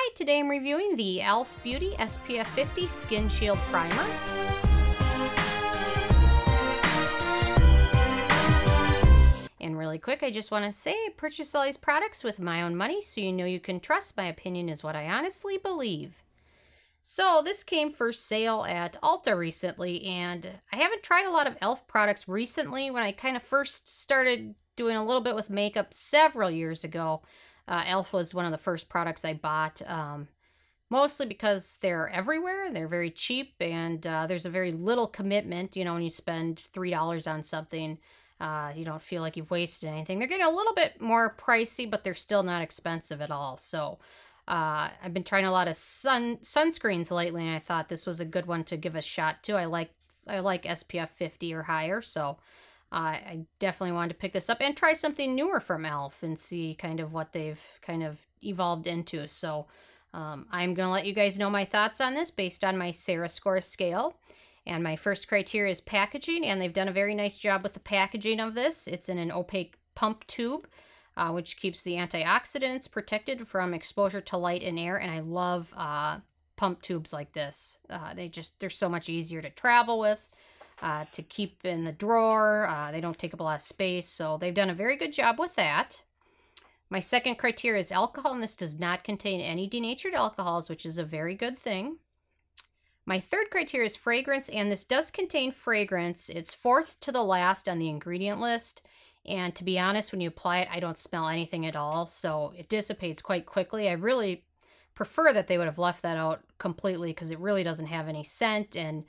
Hi, today I'm reviewing the e.l.f. Beauty SPF 50 Skin Shield Primer. And really quick, I just want to say I purchased all these products with my own money, so you know you can trust my opinion is what I honestly believe. So this came for sale at Ulta recently, and I haven't tried a lot of e.l.f. products recently. When I kind of first started doing a little bit with makeup several years ago, e.l.f. was one of the first products I bought, mostly because they're everywhere, they're very cheap, and there's a very little commitment. You know, when you spend $3 on something, you don't feel like you've wasted anything. They're getting a little bit more pricey, but they're still not expensive at all. So I've been trying a lot of sunscreens lately, and I thought this was a good one to give a shot to. I like SPF 50 or higher, so I definitely wanted to pick this up and try something newer from e.l.f. and see kind of what they've kind of evolved into. So I'm going to let you guys know my thoughts on this based on my Sarah score scale. And my first criteria is packaging, and they've done a very nice job with the packaging of this. It's in an opaque pump tube, which keeps the antioxidants protected from exposure to light and air. And I love pump tubes like this. They're so much easier to travel with. To keep in the drawer. They don't take up a lot of space, so they've done a very good job with that. My second criteria is alcohol, and this does not contain any denatured alcohols, which is a very good thing. My third criteria is fragrance, and this does contain fragrance. It's fourth to the last on the ingredient list, and to be honest, when you apply it, I don't smell anything at all, so it dissipates quite quickly. I really prefer that they would have left that out completely because it really doesn't have any scent, and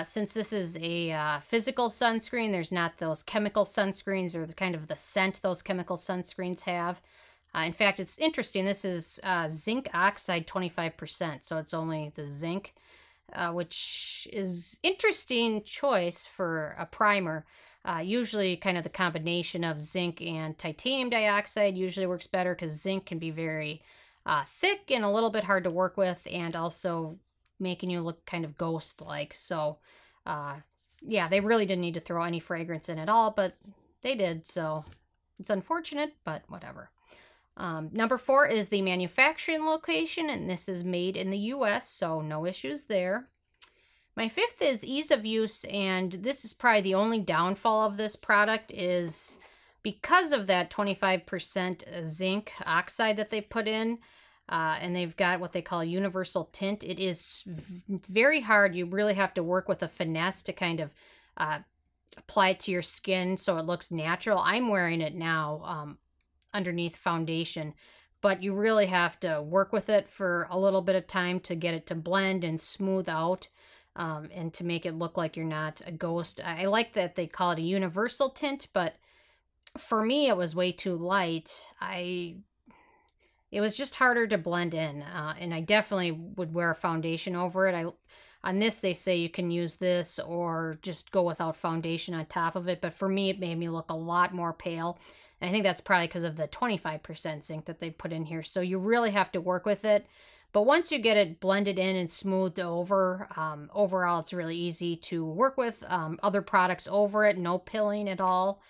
since this is a physical sunscreen, there's not those chemical sunscreens or the kind of the scent those chemical sunscreens have. In fact, it's interesting. This is zinc oxide 25%, so it's only the zinc, which is interesting choice for a primer. Usually kind of the combination of zinc and titanium dioxide usually works better because zinc can be very thick and a little bit hard to work with, and also making you look kind of ghost-like. So, yeah, they really didn't need to throw any fragrance in at all, but they did, so it's unfortunate, but whatever. Number 4 is the manufacturing location, and this is made in the U.S., so no issues there. My 5th is ease of use, and this is probably the only downfall of this product is because of that 25% zinc oxide that they put in, and they've got what they call a universal tint. It is very hard. You really have to work with a finesse to kind of apply it to your skin so it looks natural. I'm wearing it now underneath foundation, but you really have to work with it for a little bit of time to get it to blend and smooth out, and to make it look like you're not a ghost. I like that they call it a universal tint, but for me it was way too light. It was just harder to blend in, and I definitely would wear a foundation over it. On this, they say you can use this or just go without foundation on top of it, but for me, it made me look a lot more pale, and I think that's probably because of the 25% zinc that they put in here, so you really have to work with it. But once you get it blended in and smoothed over, overall, it's really easy to work with. Other products over it, no pilling at all.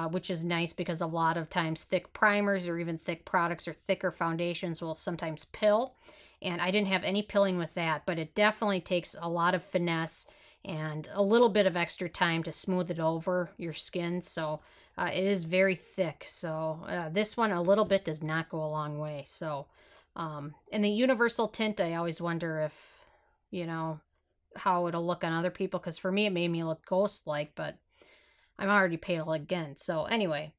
Which is nice because a lot of times thick primers or even thick products or thicker foundations will sometimes pill. And I didn't have any pilling with that, but it definitely takes a lot of finesse and a little bit of extra time to smooth it over your skin. So it is very thick. So this one, a little bit does not go a long way. So, and the universal tint, I always wonder if, you know, how it'll look on other people. Because for me, it made me look ghost-like, but I'm already pale again. So anyway,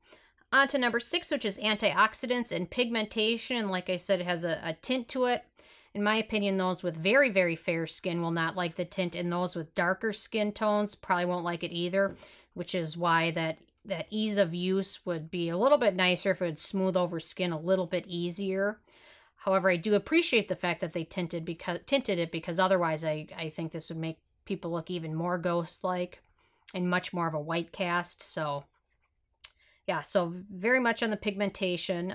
on to number 6, which is antioxidants and pigmentation. Like I said, it has a tint to it. In my opinion, those with very, very fair skin will not like the tint, and those with darker skin tones probably won't like it either, which is why that ease of use would be a little bit nicer if it would smooth over skin a little bit easier. However, I do appreciate the fact that they tinted it because otherwise I think this would make people look even more ghost-like and much more of a white cast. So yeah, so very much on the pigmentation.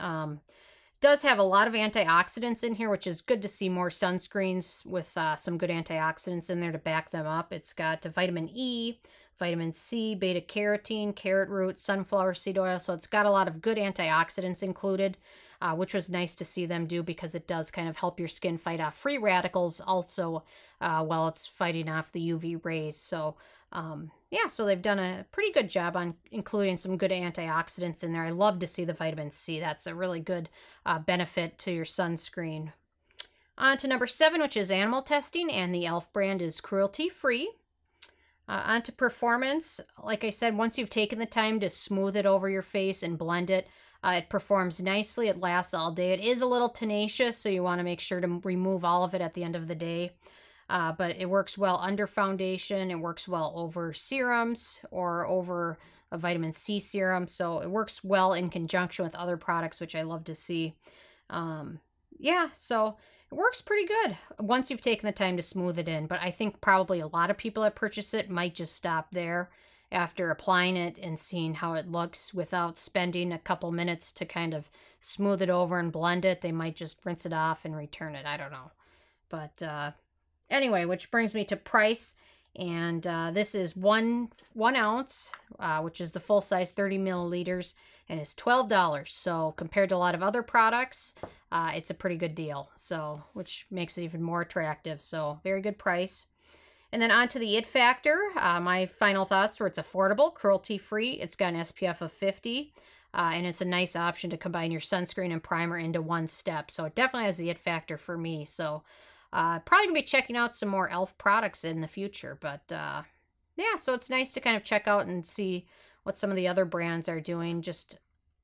Does have a lot of antioxidants in here, which is good to see more sunscreens with some good antioxidants in there to back them up. It's got vitamin E, vitamin C, beta-carotene, carrot root, sunflower seed oil. So it's got a lot of good antioxidants included. which was nice to see them do because it does kind of help your skin fight off free radicals also while it's fighting off the UV rays. So yeah, so they've done a pretty good job on including some good antioxidants in there. I love to see the vitamin C. That's a really good benefit to your sunscreen. On to number 7, which is animal testing, and the e.l.f. brand is cruelty-free. On to performance. Like I said, once you've taken the time to smooth it over your face and blend it, it performs nicely. It lasts all day. It is a little tenacious, so you want to make sure to remove all of it at the end of the day. But it works well under foundation. It works well over serums or over a vitamin C serum. So it works well in conjunction with other products, which I love to see. Yeah, so it works pretty good once you've taken the time to smooth it in. But I think probably a lot of people that purchase it might just stop there after applying it and seeing how it looks without spending a couple minutes to kind of smooth it over and blend it. They might just rinse it off and return it. I don't know. But anyway, which brings me to price. And this is one ounce, which is the full size 30 milliliters, and it's $12. So compared to a lot of other products, it's a pretty good deal. So, which makes it even more attractive. So very good price. And then on to the it factor. My final thoughts were it's affordable, cruelty-free. It's got an SPF of 50. And it's a nice option to combine your sunscreen and primer into one step. So it definitely has the it factor for me. So probably going to be checking out some more e.l.f. products in the future. But yeah, so it's nice to kind of check out and see what some of the other brands are doing just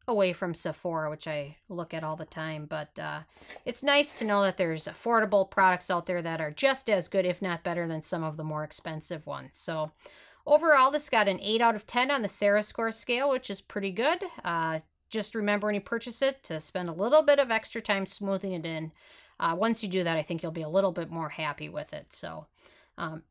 away from Sephora, which I look at all the time. But it's nice to know that there's affordable products out there that are just as good, if not better, than some of the more expensive ones. So overall, this got an 8 out of 10 on the Sarah score scale, which is pretty good. Just remember when you purchase it to spend a little bit of extra time smoothing it in. Once you do that, I think you'll be a little bit more happy with it. So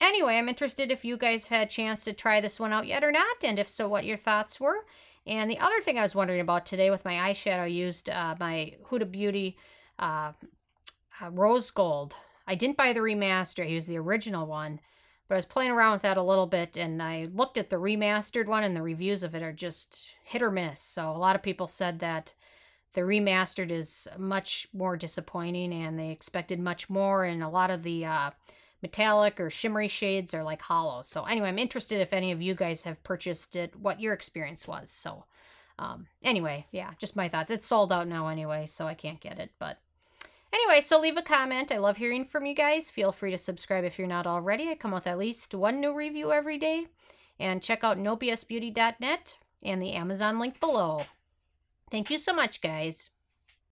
anyway, I'm interested if you guys have had a chance to try this one out yet or not, and if so, what your thoughts were. And the other thing I was wondering about today with my eyeshadow, I used my Huda Beauty Rose Gold. I didn't buy the remaster. I used the original one. But I was playing around with that a little bit, and I looked at the remastered one, and the reviews of it are just hit or miss. So a lot of people said that the remastered is much more disappointing, and they expected much more, and a lot of the metallic or shimmery shades are like hollow. So anyway, I'm interested if any of you guys have purchased it, what your experience was. So anyway, yeah, just my thoughts. It's sold out now anyway, so I can't get it. But anyway, so leave a comment. I love hearing from you guys. Feel free to subscribe if you're not already. I come with at least one new review every day. And check out nobsbeauty.net and the Amazon link below. Thank you so much, guys.